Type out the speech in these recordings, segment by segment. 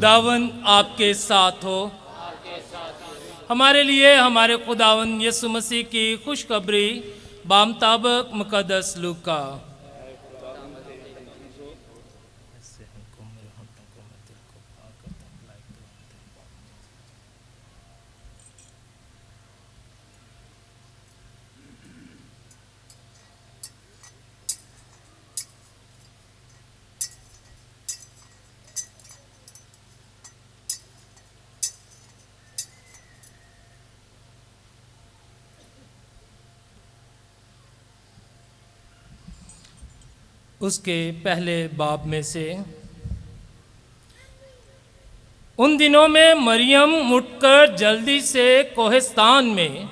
खुदावन आपके साथ हो। हमारे लिए हमारे खुदावन यीशु मसीह की खुशखबरी बामुताबिक मुक़द्दस लूका। उसके पहले बाब में से। उन दिनों में मरियम उठकर जल्दी से कोहिस्तान में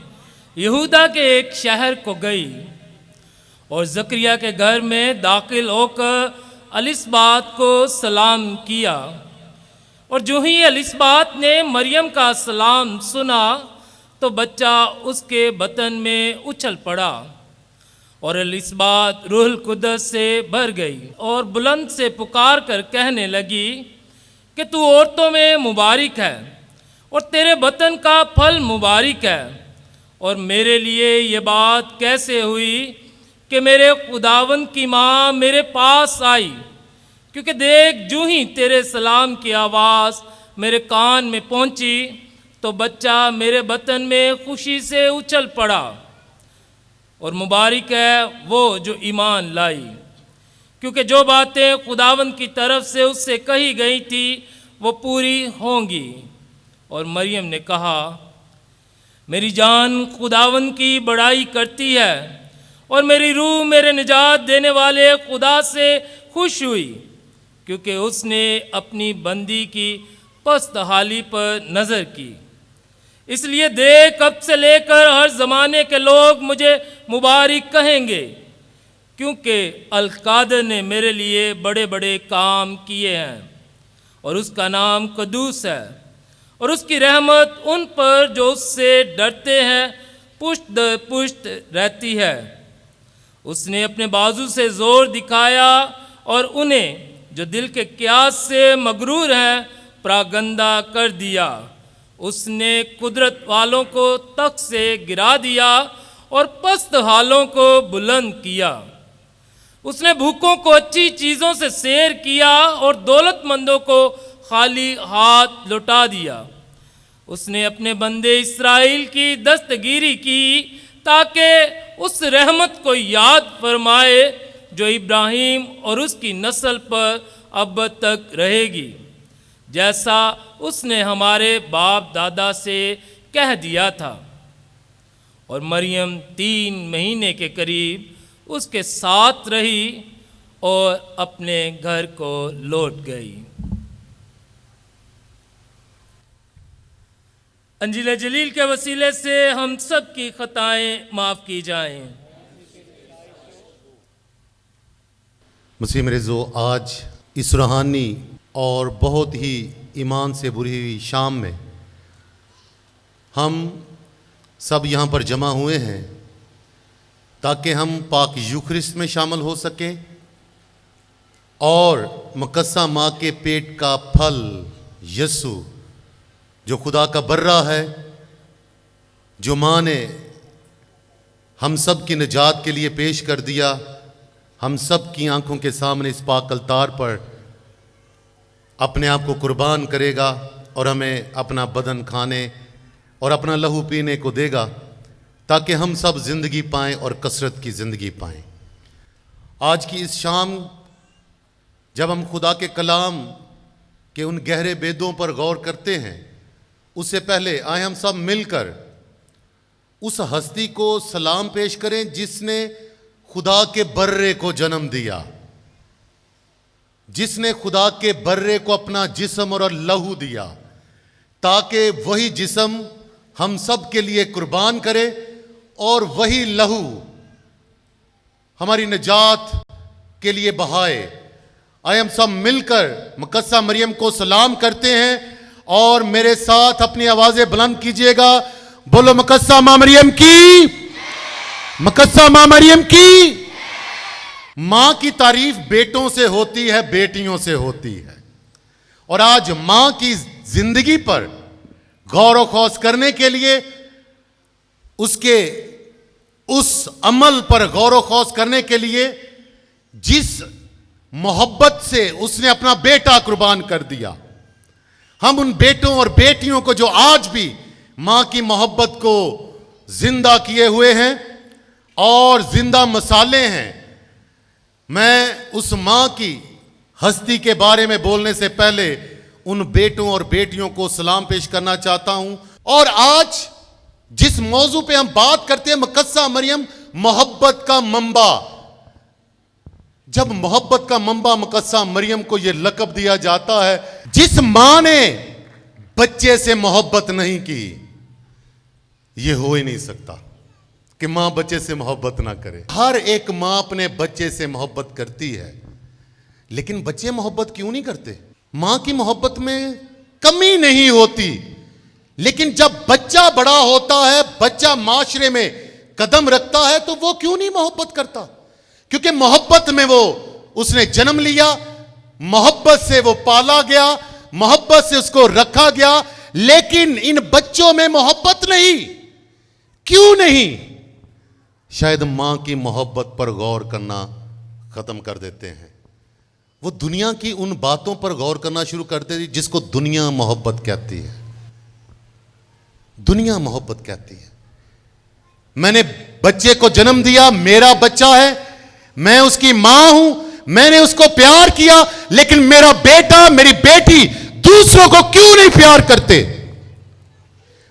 यहूदा के एक शहर को गई और जकरिया के घर में दाखिल होकर एलिसबात को सलाम किया। और जो ही एलिसबात ने मरियम का सलाम सुना तो बच्चा उसके बतन में उछल पड़ा और एलिसबात रूहुल कुद्दस से भर गई और बुलंद से पुकार कर कहने लगी कि तू औरतों में मुबारक है और तेरे बतन का फल मुबारक है। और मेरे लिए ये बात कैसे हुई कि मेरे खुदावंद की माँ मेरे पास आई, क्योंकि देख जूं ही तेरे सलाम की आवाज़ मेरे कान में पहुँची तो बच्चा मेरे बतन में खुशी से उछल पड़ा। और मुबारक है वो जो ईमान लाई, क्योंकि जो बातें खुदावंद की तरफ से उससे कही गई थी वो पूरी होंगी। और मरियम ने कहा, मेरी जान खुदावंद की बड़ाई करती है और मेरी रूह मेरे निजात देने वाले खुदा से खुश हुई, क्योंकि उसने अपनी बंदी की पस्त हाली पर नज़र की। इसलिए देख अब से लेकर हर ज़माने के लोग मुझे मुबारक कहेंगे, क्योंकि अल-कादर ने मेरे लिए बड़े बड़े काम किए हैं और उसका नाम कदूस है। और उसकी रहमत उन पर जो उससे डरते हैं पुष्ट दर पुष्ट रहती है। उसने अपने बाजू से ज़ोर दिखाया और उन्हें जो दिल के क्यास से मगरूर हैं प्रागंदा कर दिया। उसने कुदरत वालों को तख्त से गिरा दिया और पस्त हालों को बुलंद किया। उसने भूखों को अच्छी चीज़ों से सैर किया और दौलतमंदों को खाली हाथ लौटा दिया। उसने अपने बंदे इस्राएल की दस्तगीरी की ताकि उस रहमत को याद फरमाए जो इब्राहिम और उसकी नस्ल पर अब तक रहेगी, जैसा उसने हमारे बाप दादा से कह दिया था। और मरियम 3 महीने के करीब उसके साथ रही और अपने घर को लौट गई। अंजील जलील के वसीले से हम सब की खताएं माफ़ की जाएं। मसीह मेरेज़ो, आज इस रूहानी और बहुत ही ईमान से भरी हुई शाम में हम सब यहाँ पर जमा हुए हैं ताकि हम पाक यूखरिस्त में शामिल हो सकें और मुकद्दसा माँ के पेट का फल यीशु जो खुदा का बर्रा है, जो माँ ने हम सब की निजात के लिए पेश कर दिया, हम सब की आंखों के सामने इस पाक अलतार पर अपने आप को कुर्बान करेगा और हमें अपना बदन खाने और अपना लहू पीने को देगा ताकि हम सब ज़िंदगी पाएं और कसरत की ज़िंदगी पाएं। आज की इस शाम जब हम खुदा के कलाम के उन गहरे भेदों पर गौर करते हैं, उससे पहले आए हम सब मिलकर उस हस्ती को सलाम पेश करें जिसने खुदा के बर्रे को जन्म दिया, जिसने खुदा के बर्रे को अपना जिस्म और लहू दिया ताकि वही जिस्म हम सब के लिए कुर्बान करे और वही लहू हमारी निजात के लिए बहाए। आए हम सब मिलकर मुकद्दसा मरियम को सलाम करते हैं और मेरे साथ अपनी आवाजें बुलंद कीजिएगा। बोलो मुकद्दसा मां मरियम की, मुकद्दसा मां मरियम की। मां की तारीफ बेटों से होती है, बेटियों से होती है। और आज मां की जिंदगी पर गौर व खौज करने के लिए, उसके उस अमल पर गौर व खौज करने के लिए जिस मोहब्बत से उसने अपना बेटा कुर्बान कर दिया, हम उन बेटों और बेटियों को जो आज भी मां की मोहब्बत को जिंदा किए हुए हैं और जिंदा मसाले हैं, मैं उस मां की हस्ती के बारे में बोलने से पहले उन बेटों और बेटियों को सलाम पेश करना चाहता हूं। और आज जिस मौजू पे हम बात करते हैं, मुकद्दसा मरियम, मोहब्बत का मंबा। जब मोहब्बत का मंबा मुकद्दसा मरियम को यह लक़ब दिया जाता है, जिस मां ने बच्चे से मोहब्बत नहीं की, यह हो ही नहीं सकता कि मां बच्चे से मोहब्बत ना करे। हर एक मां अपने बच्चे से मोहब्बत करती है, लेकिन बच्चे मोहब्बत क्यों नहीं करते? मां की मोहब्बत में कमी नहीं होती, लेकिन जब बच्चा बड़ा होता है, बच्चा माशरे में कदम रखता है, तो वो क्यों नहीं मोहब्बत करता? क्योंकि मोहब्बत में वो उसने जन्म लिया, मोहब्बत से वो पाला गया, मोहब्बत से उसको रखा गया। लेकिन इन बच्चों में मोहब्बत नहीं। क्यों नहीं? शायद मां की मोहब्बत पर गौर करना खत्म कर देते हैं। वो दुनिया की उन बातों पर गौर करना शुरू कर देती जिसको दुनिया मोहब्बत कहती है। दुनिया मोहब्बत कहती है। मैंने बच्चे को जन्म दिया, मेरा बच्चा है, मैं उसकी मां हूं, मैंने उसको प्यार किया, लेकिन मेरा बेटा, मेरी बेटी दूसरों को क्यों नहीं प्यार करते?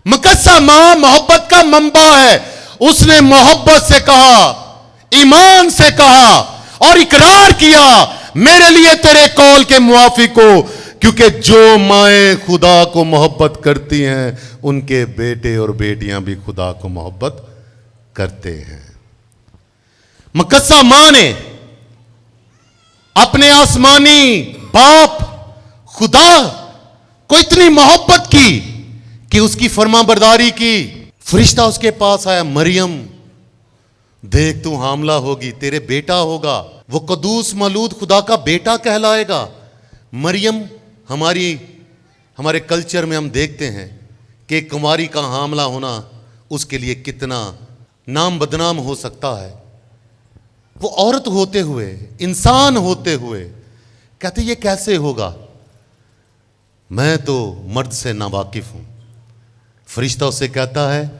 मुकद्दसा मां मोहब्बत का मंबा है। उसने मोहब्बत से कहा, ईमान से कहा और इकरार किया, मेरे लिए तेरे कौल के मुआफिक हो, क्योंकि जो माएं खुदा को मोहब्बत करती हैं, उनके बेटे और बेटियां भी खुदा को मोहब्बत करते हैं। मुकद्दसा मां ने अपने आसमानी बाप खुदा को इतनी मोहब्बत की कि उसकी फरमाबरदारी की। फरिश्ता उसके पास आया, मरियम देख, तू हामला होगी, तेरे बेटा होगा, वो कदूस मलूद खुदा का बेटा कहलाएगा। मरियम, हमारे कल्चर में हम देखते हैं कि कुंवारी का हामला होना उसके लिए कितना नाम बदनाम हो सकता है। वो औरत होते हुए, इंसान होते हुए कहते ये कैसे होगा? मैं तो मर्द से नावाकिफ हूं। फरिश्ता उससे कहता है,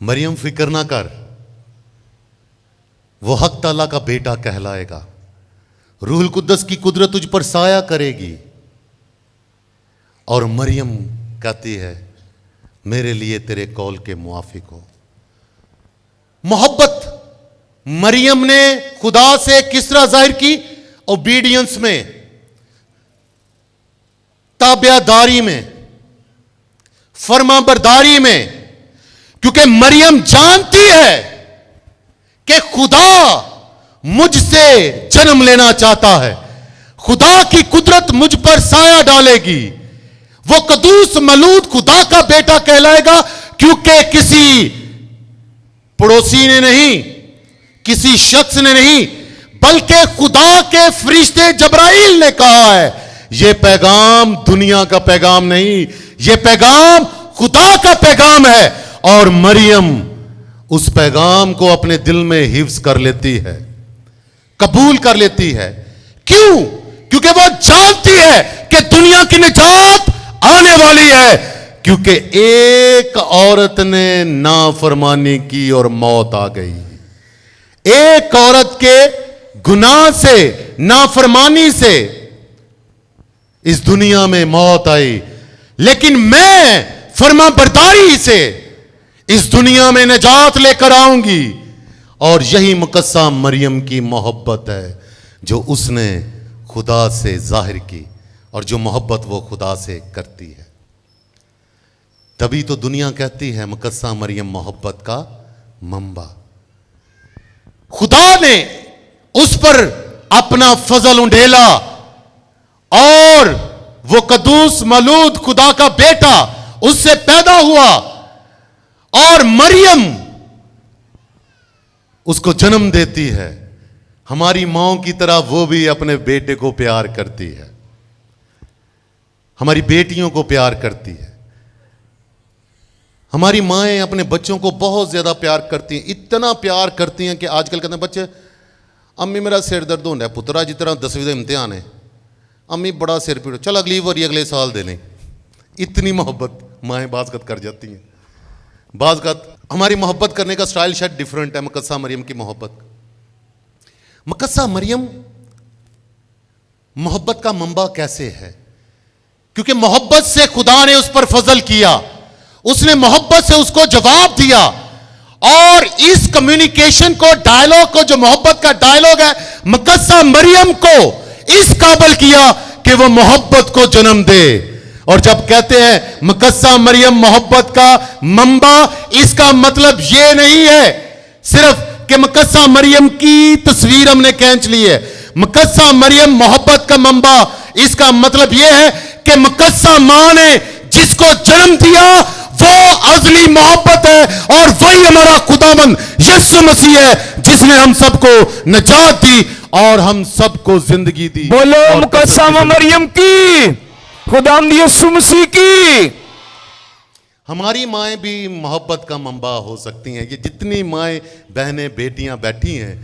मरियम फिक्र ना कर, वो हक ताला का बेटा कहलाएगा, रूहुल कुद्दस की कुदरत तुझ पर साया करेगी। और मरियम कहती है, मेरे लिए तेरे कौल के मुआफिक हो। मोहब्बत मरियम ने खुदा से किस तरह जाहिर की? ओबीडियंस में, ताबियादारी में, फरमाबरदारी में। क्योंकि मरियम जानती है कि खुदा मुझसे जन्म लेना चाहता है, खुदा की कुदरत मुझ पर साया डालेगी, वो कदूस मलूद खुदा का बेटा कहलाएगा। क्योंकि किसी पड़ोसी ने नहीं, किसी शख्स ने नहीं, बल्कि खुदा के फरिश्ते जबराइल ने कहा है, यह पैगाम दुनिया का पैगाम नहीं, यह पैगाम खुदा का पैगाम है। और मरियम उस पैगाम को अपने दिल में हिफ्ज कर लेती है, कबूल कर लेती है। क्यों? क्योंकि वो जानती है कि दुनिया की निजात आने वाली है। क्योंकि एक औरत ने नाफरमानी की और मौत आ गई। एक औरत के गुनाह से, नाफरमानी से इस दुनिया में मौत आई, लेकिन मैं फरमाबरदारी से इस दुनिया में निजात लेकर आऊंगी। और यही मुकद्दसा मरियम की मोहब्बत है जो उसने खुदा से जाहिर की, और जो मोहब्बत वो खुदा से करती है। तभी तो दुनिया कहती है मुकद्दसा मरियम मोहब्बत का मंबा। खुदा ने उस पर अपना फजल उंडेला और वो कदूस मलूद खुदा का बेटा उससे पैदा हुआ, और मरियम उसको जन्म देती है। हमारी माओं की तरह वो भी अपने बेटे को प्यार करती है। हमारी बेटियों को प्यार करती है। हमारी माएँ अपने बच्चों को बहुत ज़्यादा प्यार करती हैं, इतना प्यार करती हैं कि आजकल कहते हैं बच्चे, अम्मी मेरा सिर दर्द होता है, पुत्रा जिस तरह 10वीं का इम्तिहान है, अम्मी बड़ा सिर पीड़, चल अगली बारी अगले साल दे लें। इतनी मोहब्बत माएँ बाज़ कर जाती हैं। बाज़ हमारी मोहब्बत करने का स्टाइल शायद डिफरेंट है मुकद्दसा मरियम की मोहब्बत। मुकद्दसा मरियम मोहब्बत का मंबा कैसे है? क्योंकि मोहब्बत से खुदा ने उस पर फजल किया, उसने मोहब्बत से उसको जवाब दिया, और इस कम्युनिकेशन को, डायलॉग को, जो मोहब्बत का डायलॉग है, मुकद्दसा मरियम को इस काबिल किया कि वो मोहब्बत को जन्म दे। और जब कहते हैं मुकद्दसा मरियम मोहब्बत का मंबा, इसका मतलब यह नहीं है सिर्फ कि मुकद्दसा मरियम की तस्वीर हमने खींच ली है। मुकद्दसा मरियम मोहब्बत का मंबा, इसका मतलब यह है कि मुकद्दसा मां ने जिसको जन्म दिया वो अज़ली मोहब्बत है, और वही हमारा खुदाबंद यीशु मसीह है जिसने हम सबको निजात दी और हम सबको जिंदगी दी। बोलो मुकद्दसा मरियम की, खुदाबंद यीशु मसीह की। हमारी माएँ भी मोहब्बत का मंबा हो सकती हैं। ये जितनी माएँ, बहनें, बेटियां बैठी हैं,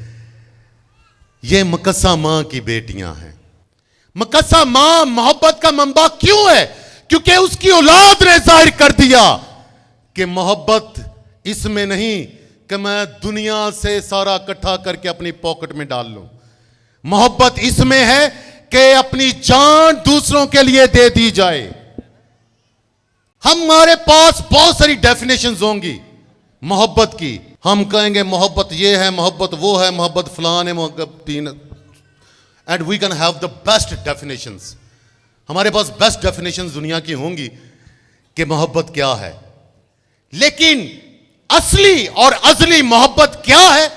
ये मुकद्दसा मां की बेटियां हैं। मुकद्दसा मां मोहब्बत का मंबा क्यों है? क्योंकि उसकी औलाद ने जाहिर कर दिया कि मोहब्बत इसमें नहीं कि मैं दुनिया से सारा इकट्ठा करके अपनी पॉकेट में डाल लूं। मोहब्बत इसमें है कि अपनी जान दूसरों के लिए दे दी जाए। हमारे पास बहुत सारी डेफिनेशंस होंगी मोहब्बत की। हम कहेंगे मोहब्बत ये है, मोहब्बत वो है, मोहब्बत फलान है, मोहब्बत तीन, and we can have the best definitions. हमारे पास बेस्ट डेफिनेशंस दुनिया की होंगी कि मोहब्बत क्या है, लेकिन असली और अज़ली मोहब्बत क्या है?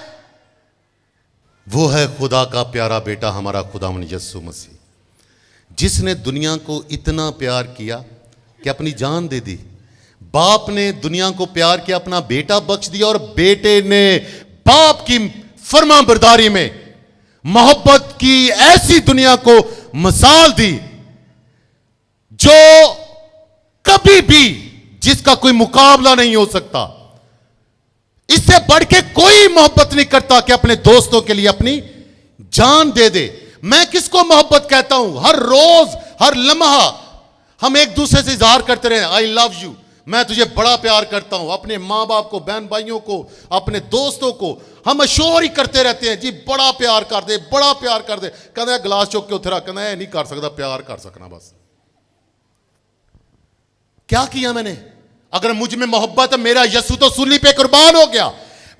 वो है खुदा का प्यारा बेटा हमारा खुदावंद यीशु मसीह, जिसने दुनिया को इतना प्यार किया कि अपनी जान दे दी। बाप ने दुनिया को प्यार किया, अपना बेटा बख्श दिया, और बेटे ने बाप की फरमाबरदारी में मोहब्बत की ऐसी दुनिया को मिसाल दी जो कभी भी, जिसका कोई मुकाबला नहीं हो सकता। इससे बढ़ के कोई मोहब्बत नहीं करता कि अपने दोस्तों के लिए अपनी जान दे दे। मैं किसको मोहब्बत कहता हूं? हर रोज, हर लम्हा हम एक दूसरे से इजहार करते रहे, आई लव यू, मैं तुझे बड़ा प्यार करता हूं। अपने माँ बाप को, बहन भाइयों को, अपने दोस्तों को हम अशोर ही करते रहते हैं, जी बड़ा प्यार कर दे, बड़ा प्यार कर दे। कहना गिलास चुक के उतरा, कहना नहीं कर सकता, प्यार कर सकना बस। क्या किया मैंने? अगर मुझ में मोहब्बत है, मेरा यीशु तो सूली पे कुर्बान हो गया।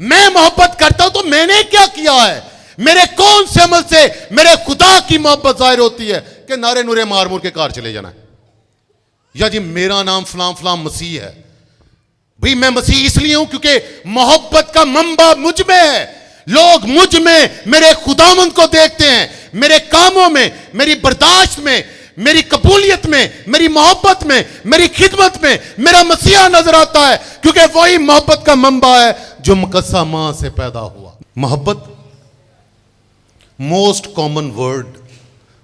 मैं मोहब्बत करता हूं तो मैंने क्या किया है? मेरे कौन से अमल से मेरे खुदा की मोहब्बत जाहिर होती है कि नारे नूरे मार मूर के कार चले जाना है, या जी मेरा नाम फलां फलां मसीह है। भाई मैं मसीह इसलिए हूं क्योंकि मोहब्बत का मंबा मुझ में है। लोग मुझ में मेरे खुदावंद को देखते हैं, मेरे कामों में, मेरी बर्दाश्त में, मेरी कबूलियत में, मेरी मोहब्बत में, मेरी खिदमत में मेरा मसीहा नजर आता है, क्योंकि वही मोहब्बत का मंबा है जो मुकद्दसा मां से पैदा हुआ। मोहब्बत मोस्ट कॉमन वर्ड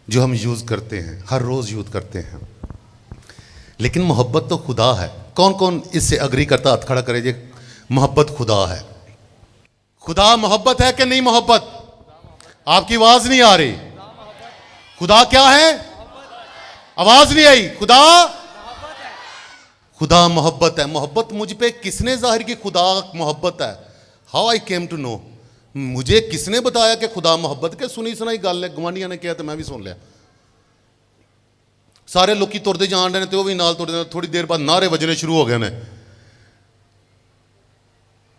जो हम यूज करते हैं, हर रोज यूज करते हैं, लेकिन मोहब्बत तो खुदा है। कौन कौन इससे अग्री करता? हाथ खड़ा करे जी, मोहब्बत खुदा है। खुदा मोहब्बत है कि नहीं? मोहब्बत, आपकी आवाज नहीं आ रही। खुदा क्या है? आवाज नहीं आई। खुदा मोहब्बत है। मोहब्बत मुझ पे किसने जाहिर की? खुदा मोहब्बत है। How I came to know, मुझे किसने बताया कि खुदा मोहब्बत? के सुनी सुनाई गल है, गवांढियां ने कहा तो मैं भी सुन लिया। सारे लोग तुरते जान रहे तो भी नाल तुरते, थोड़ी देर बाद नारे वजने शुरू हो गए ने।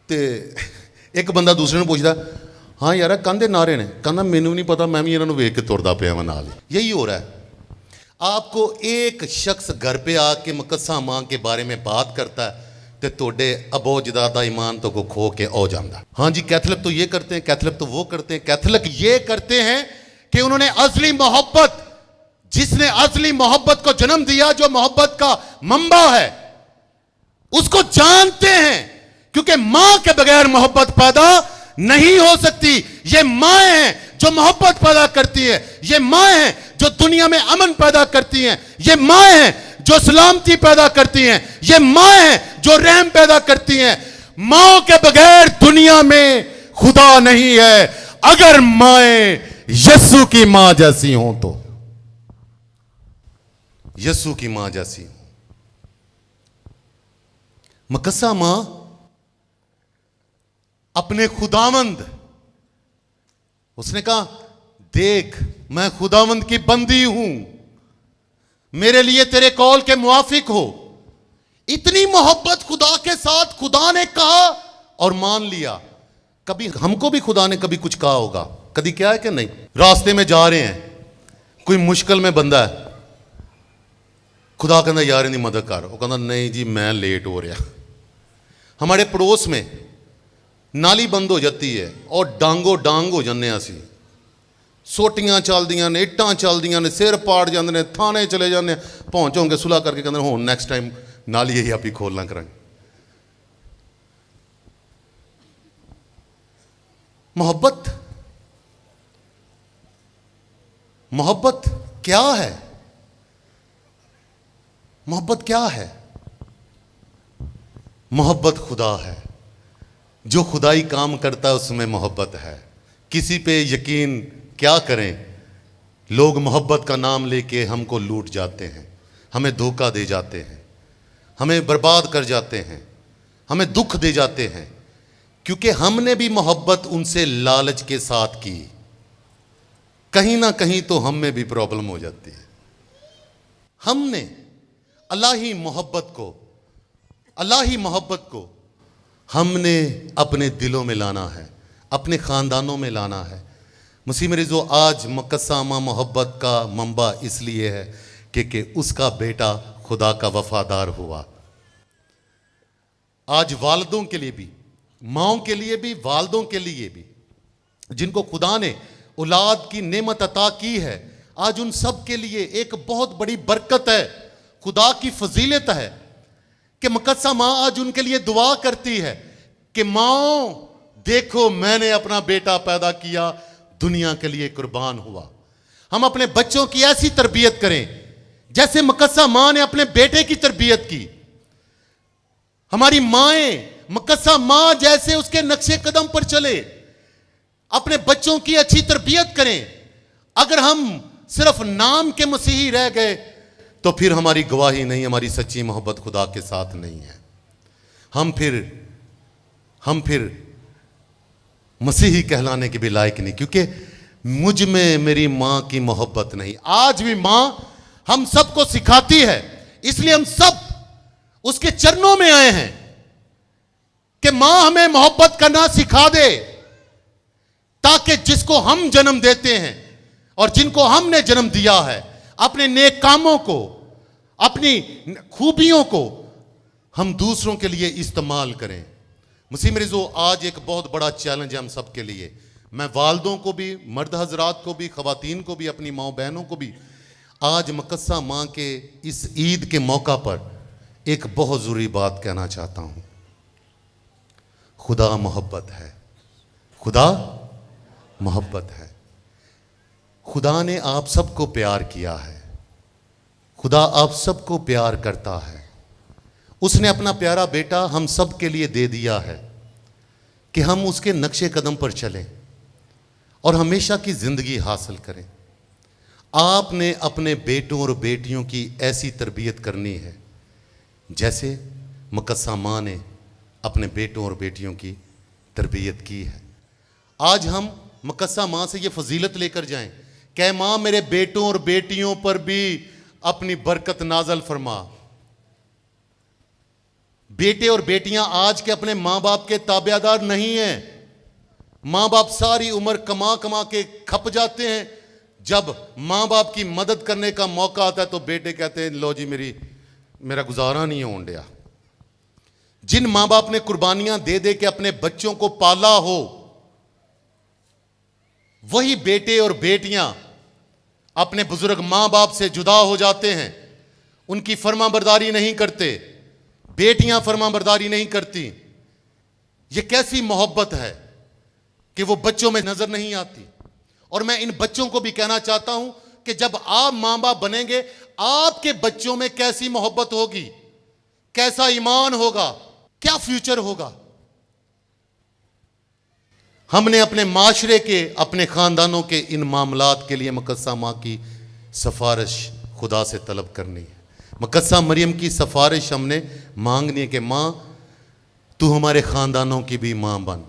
ते एक बंदा दूसरे ने पूछता, हाँ यार कहते नारे ने? कहना मैनू नहीं पता, मैं भी इन्होंने वेख के तुरदा पिया मैं नाल। यही हो रहा है। आपको एक शख्स घर पे आके मुकद्दसा मां के बारे में बात करता है तो तोड़े अबोजदादा ईमान तो को खो के हो जाता। हाँ जी कैथलिक तो ये करते हैं, कैथलिक तो वो करते हैं। कैथलिक ये करते हैं कि उन्होंने असली मोहब्बत, जिसने असली मोहब्बत को जन्म दिया, जो मोहब्बत का मंबा है, उसको जानते हैं, क्योंकि मां के बगैर मोहब्बत पैदा नहीं हो सकती। ये मां हैं जो मोहब्बत पैदा करती है। ये माँ हैं जो दुनिया में अमन पैदा करती हैं। ये माँ हैं जो सलामती पैदा करती हैं। ये माँ हैं जो रहम पैदा करती हैं। माँ के बगैर दुनिया में खुदा नहीं है। अगर माएं यीशु की मां जैसी हों तो, यीशु की मां जैसी हो। मकस्सा मां अपने खुदावंद, उसने कहा देख मैं खुदावंद की बंदी हूं, मेरे लिए तेरे कौल के मुआफिक हो। इतनी मोहब्बत खुदा के साथ खुदा ने कहा और मान लिया। कभी हमको भी खुदा ने कभी कुछ कहा होगा, कभी क्या है कि नहीं। रास्ते में जा रहे हैं, कोई मुश्किल में बंदा है, खुदा कहना यार इनकी मदद कर, वो कहना नहीं जी मैं लेट हो रहा। हमारे पड़ोस में नाली बंद हो जाती है और डांगो डांग हो जाने असी। सोटियां चलदियां ने, इट्टां चलदियां ने, सिर पाड़ जाते हैं, थाने चले जाते, पहुंच होंगे सुलह करके कहते हो नैक्सट टाइम नाली यही आप ही खोलना करेंगे। मोहब्बत, मोहब्बत क्या है? मोहब्बत क्या है? मोहब्बत खुदा है। जो खुदाई काम करता है उसमें मोहब्बत है। किसी पे यकीन क्या करें, लोग मोहब्बत का नाम लेके हमको लूट जाते हैं, हमें धोखा दे जाते हैं, हमें बर्बाद कर जाते हैं, हमें दुख दे जाते हैं, क्योंकि हमने भी मोहब्बत उनसे लालच के साथ की। कहीं ना कहीं तो हम में भी प्रॉब्लम हो जाती है। हमने अल्लाही मोहब्बत को हमने अपने दिलों में लाना है, अपने ख़ानदानों में लाना है। मसीह मेरे जो आज मकस्सामा मोहब्बत का मंबा इसलिए है कि उसका बेटा खुदा का वफादार हुआ। आज वालिदों के लिए भी, माओं के लिए भी, वालिदों के लिए भी, जिनको खुदा ने औलाद की नेमत अता की है, आज उन सब के लिए एक बहुत बड़ी बरकत है, खुदा की फजीलत है कि मकस्सा माँ आज उनके लिए दुआ करती है कि माओ देखो मैंने अपना बेटा पैदा किया, दुनिया के लिए कुर्बान हुआ। हम अपने बच्चों की ऐसी तरबियत करें जैसे मकस्सा माँ ने अपने बेटे की तरबियत की। हमारी माएं मकस्सा माँ जैसे उसके नक्शे कदम पर चले, अपने बच्चों की अच्छी तरबियत करें। अगर हम सिर्फ नाम के मसीही रह गए तो फिर हमारी गवाही नहीं, हमारी सच्ची मोहब्बत खुदा के साथ नहीं है। हम फिर मसीही कहलाने के भी लायक नहीं, क्योंकि मुझ में मेरी मां की मोहब्बत नहीं। आज भी मां हम सबको सिखाती है, इसलिए हम सब उसके चरणों में आए हैं कि मां हमें मोहब्बत करना सिखा दे, ताकि जिसको हम जन्म देते हैं और जिनको हमने जन्म दिया है, अपने नेक कामों को, अपनी खूबियों को हम दूसरों के लिए इस्तेमाल करें। मसीह मेरे जो आज एक बहुत बड़ा चैलेंज है हम सब के लिए। मैं वालिदों को भी, मर्द हजरात को भी, खवातीन को भी, अपनी माँ बहनों को भी आज मकस्सा माँ के इस ईद के मौका पर एक बहुत ज़रूरी बात कहना चाहता हूँ। खुदा मोहब्बत है, खुदा मोहब्बत है। खुदा ने आप सबको प्यार किया है, खुदा आप सबको प्यार करता है। उसने अपना प्यारा बेटा हम सब के लिए दे दिया है कि हम उसके नक्शे कदम पर चलें और हमेशा की ज़िंदगी हासिल करें। आपने अपने बेटों और बेटियों की ऐसी तरबियत करनी है जैसे मकस्सा माँ ने अपने बेटों और बेटियों की तरबियत की है। आज हम मकस्सा माँ से ये फजीलत लेकर जाएं, कह माँ मेरे बेटों और बेटियों पर भी अपनी बरकत नाजल फरमा। बेटे और बेटियां आज के अपने माँ बाप के ताबेदार नहीं हैं। माँ बाप सारी उम्र कमा कमा के खप जाते हैं, जब माँ बाप की मदद करने का मौका आता है तो बेटे कहते हैं लो जी मेरा गुजारा नहीं होने दिया। जिन माँ बाप ने कुर्बानियां दे दे के अपने बच्चों को पाला हो, वही बेटे और बेटियां अपने बुजुर्ग माँ बाप से जुदा हो जाते हैं, उनकी फरमाबरदारी नहीं करते, बेटियां फरमाबरदारी नहीं करती। ये कैसी मोहब्बत है कि वो बच्चों में नजर नहीं आती। और मैं इन बच्चों को भी कहना चाहता हूं कि जब आप मां बाप बनेंगे, आपके बच्चों में कैसी मोहब्बत होगी, कैसा ईमान होगा, क्या फ्यूचर होगा। हमने अपने माशरे के, अपने खानदानों के इन मामलात के लिए मुकद्दसा मां की सिफारिश खुदा से तलब करनी है। मुकद्दसा मरियम की सिफारिश हमने मांगनी है कि मां तू हमारे खानदानों की भी मां बन,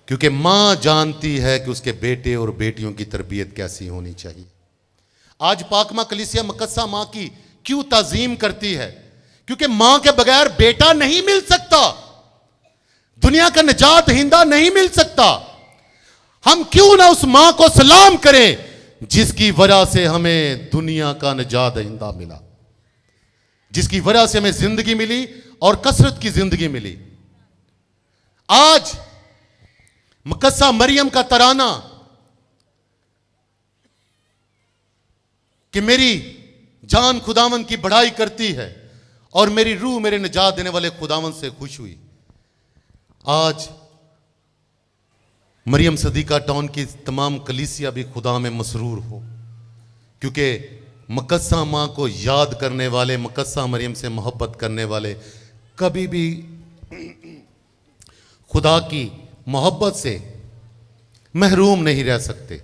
क्योंकि मां जानती है कि उसके बेटे और बेटियों की तरबियत कैसी होनी चाहिए। आज पाक मां कलीसिया मुकद्दसा मां की क्यों ताजीम करती है? क्योंकि मां के बगैर बेटा नहीं मिल सकता, दुनिया का निजात हिंदा नहीं मिल सकता। हम क्यों ना उस मां को सलाम करें जिसकी वजह से हमें दुनिया का निजात हिंदा मिला, जिसकी वजह से हमें जिंदगी मिली और कसरत की जिंदगी मिली। आज मुकद्दसा मरियम का तराना कि मेरी जान खुदावन की बढ़ाई करती है और मेरी रूह मेरे निजात देने वाले खुदावन से खुश हुई। आज मरियम सदीका टाउन की तमाम कलीसिया भी खुदा में मसरूर हो, क्योंकि मुकद्दसा मां को याद करने वाले, मुकद्दसा मरियम से मोहब्बत करने वाले कभी भी खुदा की मोहब्बत से महरूम नहीं रह सकते।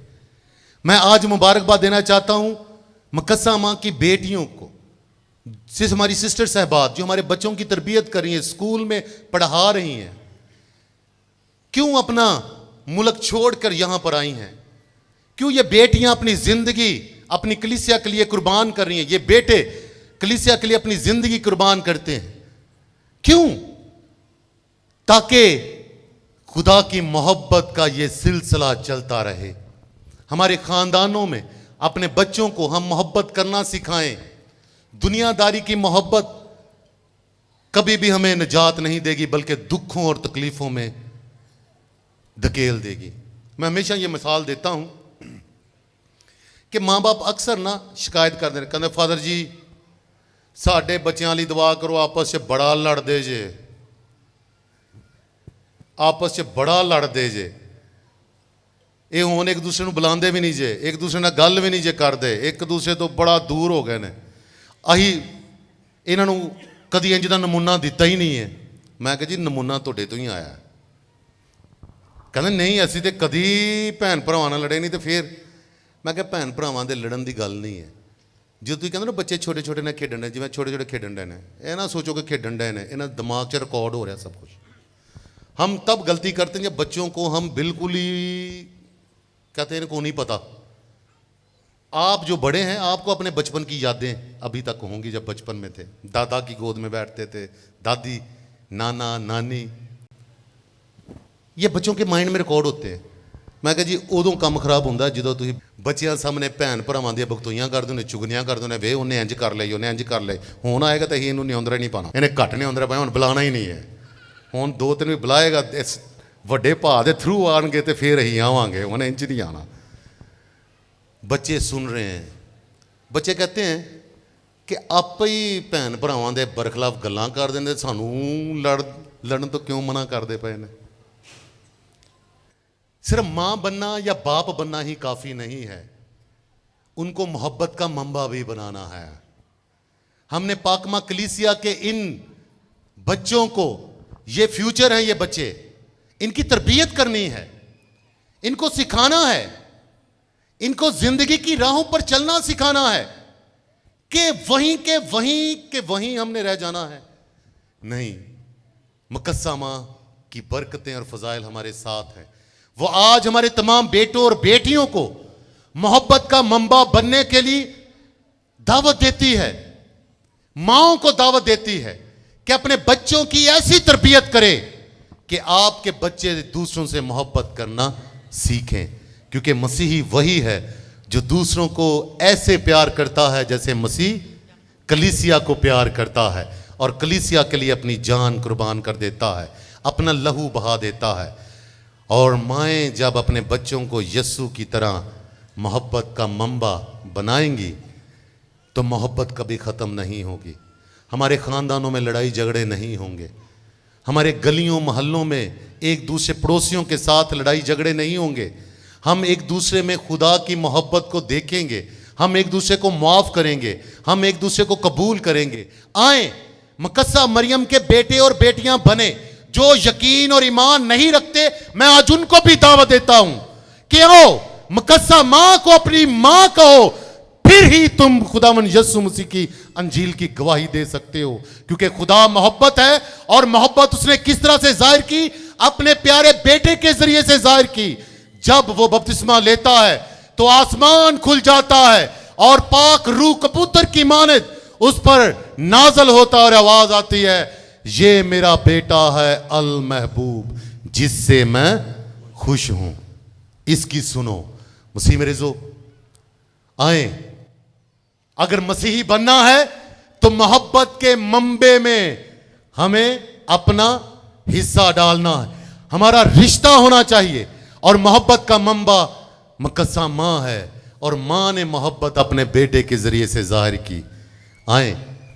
मैं आज मुबारकबाद देना चाहता हूं मुकद्दसा मां की बेटियों को, सिर्फ हमारी सिस्टर साहबात जो हमारे बच्चों की तरबियत कर रही हैं, स्कूल में पढ़ा रही हैं, क्यों अपना मुल्क छोड़कर यहां पर आई हैं, क्यों ये बेटियां अपनी जिंदगी अपनी कलीसिया के लिए कुर्बान कर रही हैं, ये बेटे कलीसिया के लिए अपनी जिंदगी कुर्बान करते हैं, क्यों? ताकि खुदा की मोहब्बत का ये सिलसिला चलता रहे। हमारे खानदानों में अपने बच्चों को हम मोहब्बत करना सिखाएं। दुनियादारी की मोहब्बत कभी भी हमें निजात नहीं देगी, बल्कि दुखों और तकलीफों में धकेल देगी। मैं हमेशा ये मिसाल देता हूं कि मां बाप अक्सर ना शिकायत करते हैं, कहते फादर जी साडे बच्चों लिए दुआ करो, आपस च बड़ा लड़दे जे, आपस च बड़ा लड़दे जे, ये हुण एक दूसरे को बुलाते भी नहीं जे, एक दूसरे नाल गल भी नहीं जे करते, एक दूसरे तो बड़ा दूर हो गए ने। अही इन्हों कदी इंज का नमूना दिता ही नहीं है। मैं कहा जी नमूना तुहाडे तो ही आया। कहते नहीं असीं तो कदी भैन भरावां नाल लड़े नहीं। तो फिर मैं कहा भैन भरावां दे लड़न की गल नहीं है। जो तुसीं कहंदे ना बच्चे छोटे छोटे ने खेडण डे, जिवें छोटे छोटे खेडण डे ने, ये ना सोचो कि खेडण डे ने, इन्हां दिमाग च रिकॉर्ड हो रहा सब कुछ। हम तब गलती करते हैं जब बच्चों को हम बिल्कुल ही कहते हैं इनको नहीं पता। आप जो बड़े हैं आपको अपने बचपन की यादें अभी तक होंगी, जब बचपन में थे, दादा की गोद में बैठते थे, दादी नाना नानी, ये बच्चों के माइंड में रिकॉर्ड होते हैं। मैं कहा जी उदों काम खराब होंदा जो तुसीं बच्चों सामने भैन भरावां दी बगतूइयां करदे ने, चुगलियां करदे ने, वे उन्हें इंज कर लई, उन्हें इंज कर लई। हुण आएगा तो असीं इहनूं न्योंदरा नहीं पाना, इन्हें घट न्योंदरा पाया, हुण बुलाना ही नहीं है। हुण दो तीन भी बुलाएगा इस वड्डे भा दे थ्रू आएंगे तो फिर असीं आवांगे, उन्हें इंज नहीं आना। बच्चे सुन रहे हैं, बच्चे कहते हैं कि आप ही भैन भरावां दे बरखलाफ गल्लां कर देंदे, सानूं लड़न तो क्यों मना करदे पए ने। सिर्फ मां बनना या बाप बनना ही काफ़ी नहीं है, उनको मोहब्बत का मंबा भी बनाना है। हमने पाकमा कलीसिया के इन बच्चों को, ये फ्यूचर हैं, ये बच्चे, इनकी तरबियत करनी है, इनको सिखाना है, इनको जिंदगी की राहों पर चलना सिखाना है कि वहीं हमने रह जाना है। नहीं, मुकद्दसा मां की बरकतें और फजाइल हमारे साथ हैं। वो आज हमारे तमाम बेटों और बेटियों को मोहब्बत का मंबा बनने के लिए दावत देती है, माओं को दावत देती है कि अपने बच्चों की ऐसी तरबियत करें कि आपके बच्चे दूसरों से मोहब्बत करना सीखें, क्योंकि मसीही वही है जो दूसरों को ऐसे प्यार करता है जैसे मसीह कलीसिया को प्यार करता है और कलीसिया के लिए अपनी जान कुर्बान कर देता है, अपना लहू बहा देता है। और माएँ जब अपने बच्चों को यस्सु की तरह मोहब्बत का मंबा बनाएंगी तो मोहब्बत कभी ख़त्म नहीं होगी। हमारे ख़ानदानों में लड़ाई झगड़े नहीं होंगे, हमारे गलियों मोहल्लों में एक दूसरे पड़ोसियों के साथ लड़ाई झगड़े नहीं होंगे, हम एक दूसरे में खुदा की मोहब्बत को देखेंगे, हम एक दूसरे को माफ करेंगे, हम एक दूसरे को कबूल करेंगे। आए मुकद्दसा मरियम के बेटे और बेटियां बने। जो यकीन और ईमान नहीं रखते, मैं आज उनको भी दावत देता हूं कि आओ मुकद्दसा मां को अपनी मां कहो, फिर ही तुम खुदावंद यीशु मसीह की अंजील की गवाही दे सकते हो। क्योंकि खुदा मोहब्बत है और मोहब्बत उसने किस तरह से जाहिर की? अपने प्यारे बेटे के जरिए से जाहिर की। जब वो बपतिस्मा लेता है तो आसमान खुल जाता है और पाक रूह कबूतर की मानद उस पर नाजल होता और आवाज आती है, ये मेरा बेटा है अल महबूब, जिससे मैं खुश हूं, इसकी सुनो। मसीह मेरे जो आए, अगर मसीही बनना है तो मोहब्बत के मंबे में हमें अपना हिस्सा डालना है, हमारा रिश्ता होना चाहिए। और मोहब्बत का मंबा मुकद्दसा मां है और मां ने मोहब्बत अपने बेटे के जरिए से जाहिर की। आए,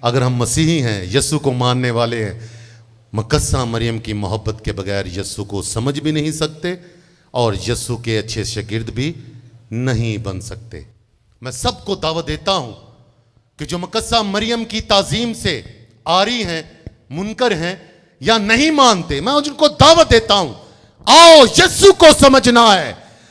अगर हम मसीही हैं, यीशु को मानने वाले हैं, मुकद्दसा मरियम की मोहब्बत के बगैर यीशु को समझ भी नहीं सकते और यीशु के अच्छे शागिर्द भी नहीं बन सकते। मैं सबको दावत देता हूं कि जो मुकद्दसा मरियम की ताजीम से आरी हैं, मुनकर हैं या नहीं मानते, मैं उनको दावत देता हूं, आओ यीशु को समझना है,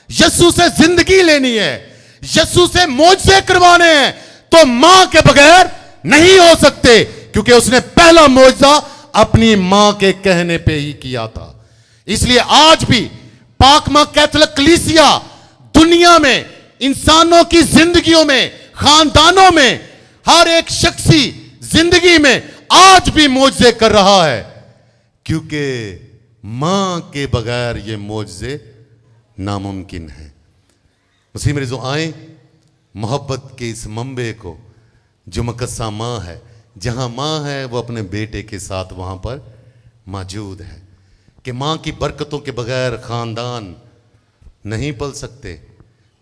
यीशु से जिंदगी लेनी है, यीशु से मोजज़े करवाने हैं, तो मां के बगैर नहीं हो सकते। क्योंकि उसने पहला मोजज़ा अपनी मां के कहने पे ही किया था। इसलिए आज भी पाक मां कैथोलिक कलीसिया दुनिया में इंसानों की जिंदगियों में, खानदानों में, हर एक शख्सी जिंदगी में आज भी मोजज़े कर रहा है। क्योंकि मां के बगैर ये मोजज़े नामुमकिन है। मसीह मेरे जो आए, मोहब्बत के इस मंबे को जो मुकद्दसा मां है, जहां मां है वो अपने बेटे के साथ वहां पर मौजूद है। कि मां की बरकतों के बगैर खानदान नहीं पल सकते।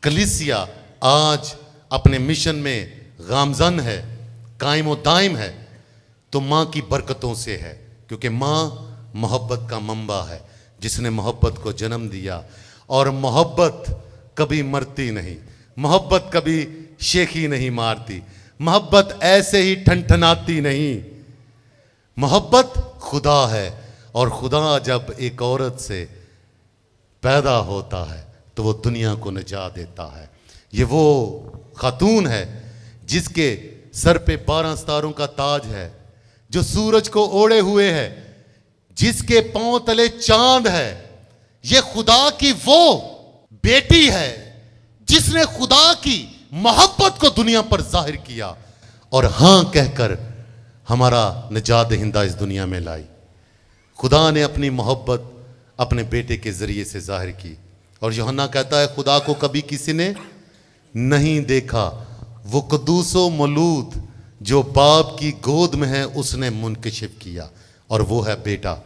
कलीसिया आज अपने मिशन में गामजन है, कायम व दायम है, तो मां की बरकतों से है। क्योंकि मां मोहब्बत का मंबा है, जिसने मोहब्बत को जन्म दिया। और मोहब्बत कभी मरती नहीं, मोहब्बत कभी शेखी नहीं मारती, मोहब्बत ऐसे ही ठनठनाती नहीं। मोहब्बत खुदा है और खुदा जब एक औरत से पैदा होता है तो वो दुनिया को निजात देता है। ये वो खातून है जिसके सर पे 12 सितारों का ताज है, जो सूरज को ओढ़े हुए है, जिसके पांव तले चांद है। ये खुदा की वो बेटी है जिसने खुदा की मोहब्बत को दुनिया पर जाहिर किया और हां कहकर हमारा निजात दहिंदा इस दुनिया में लाई। खुदा ने अपनी मोहब्बत अपने बेटे के जरिए से जाहिर की। और यूहन्ना कहता है, खुदा को कभी किसी ने नहीं देखा, वो कदूसो मौलूद जो बाप की गोद में है उसने मुनकशिफ किया। और वो है बेटा,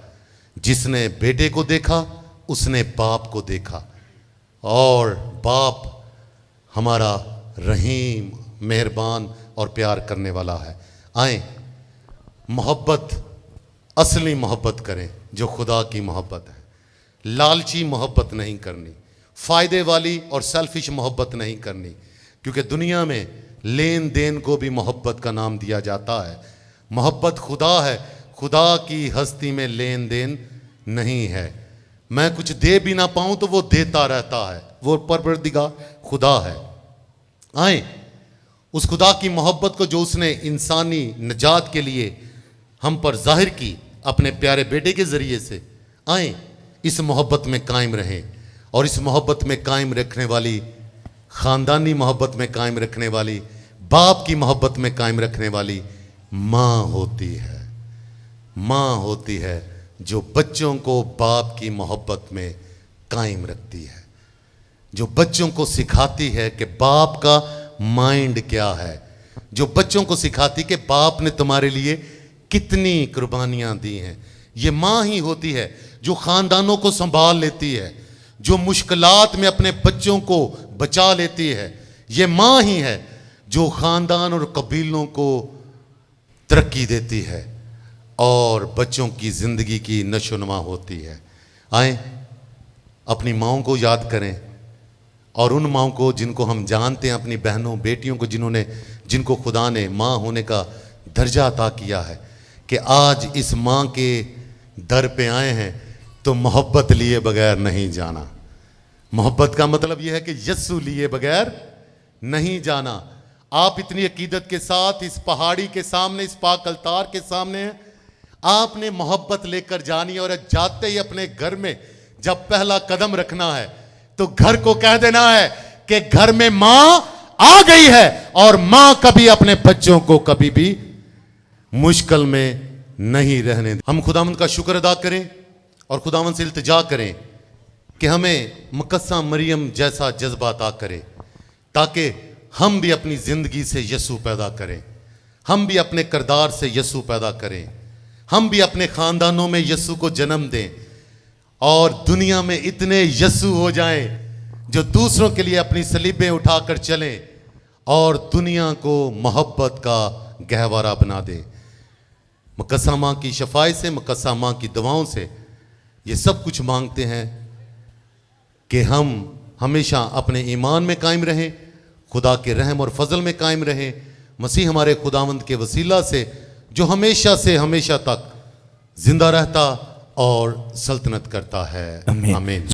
जिसने बेटे को देखा उसने बाप को देखा। और बाप हमारा रहीम, मेहरबान और प्यार करने वाला है। आए, मोहब्बत, असली मोहब्बत करें जो खुदा की मोहब्बत है। लालची मोहब्बत नहीं करनी, फ़ायदे वाली और सेल्फिश मोहब्बत नहीं करनी। क्योंकि दुनिया में लेन देन को भी मोहब्बत का नाम दिया जाता है। मोहब्बत खुदा है, खुदा की हस्ती में लेन देन नहीं है। मैं कुछ दे भी ना पाऊं तो वो देता रहता है, वो परवरदिगार खुदा है। आए, उस खुदा की मोहब्बत को जो उसने इंसानी निजात के लिए हम पर जाहिर की अपने प्यारे बेटे के जरिए से, आए इस मोहब्बत में कायम रहें। और इस मोहब्बत में कायम रखने वाली, ख़ानदानी मोहब्बत में कायम रखने वाली, बाप की मोहब्बत में कायम रखने वाली माँ होती है। माँ होती है जो बच्चों को बाप की मोहब्बत में कायम रखती है, जो बच्चों को सिखाती है कि बाप का माइंड क्या है, जो बच्चों को सिखाती कि बाप ने तुम्हारे लिए कितनी कुर्बानियां दी हैं। ये माँ ही होती है जो ख़ानदानों को संभाल लेती है, जो मुश्किलात में अपने बच्चों को बचा लेती है। ये माँ ही है जो ख़ानदान और कबीलों को तरक्की देती है और बच्चों की ज़िंदगी की नशोनुमा होती है। आए, अपनी माँओं को याद करें, और उन माँओं को जिनको हम जानते हैं, अपनी बहनों बेटियों को जिनको खुदा ने माँ होने का दर्जा अता किया है, कि आज इस माँ के दर पे आए हैं तो मोहब्बत लिए बगैर नहीं जाना। मोहब्बत का मतलब यह है कि यस्सु लिए बगैर नहीं जाना। आप इतनी अकीदत के साथ इस पहाड़ी के सामने, इस पाक अलतार के सामने हैं, आपने मोहब्बत लेकर जानी है। और जाते ही अपने घर में जब पहला कदम रखना है तो घर को कह देना है कि घर में मां आ गई है, और मां कभी अपने बच्चों को कभी भी मुश्किल में नहीं रहने दें। हम खुदावंद का शुक्र अदा करें और खुदावंद से इल्तिजा करें कि हमें मुकद्दसा मरियम जैसा जज्बा अता करे, ताकि हम भी अपनी जिंदगी से यस्सु पैदा करें, हम भी अपने किरदार से यस्सु पैदा करें, हम भी अपने खानदानों में यस्सु को जन्म दें, और दुनिया में इतने यस्सु हो जाएं जो दूसरों के लिए अपनी सलीबें उठाकर चलें और दुनिया को मोहब्बत का गहवारा बना दें। मुकद्दसा माँ की शफाई से, मुकद्दसा माँ की दुआओं से ये सब कुछ मांगते हैं कि हम हमेशा अपने ईमान में कायम रहें, खुदा के रहम और फजल में कायम रहें, मसीह हमारे खुदावंद के वसीला से जो हमेशा से हमेशा तक जिंदा रहता और सल्तनत करता है। आमीन। आमीन।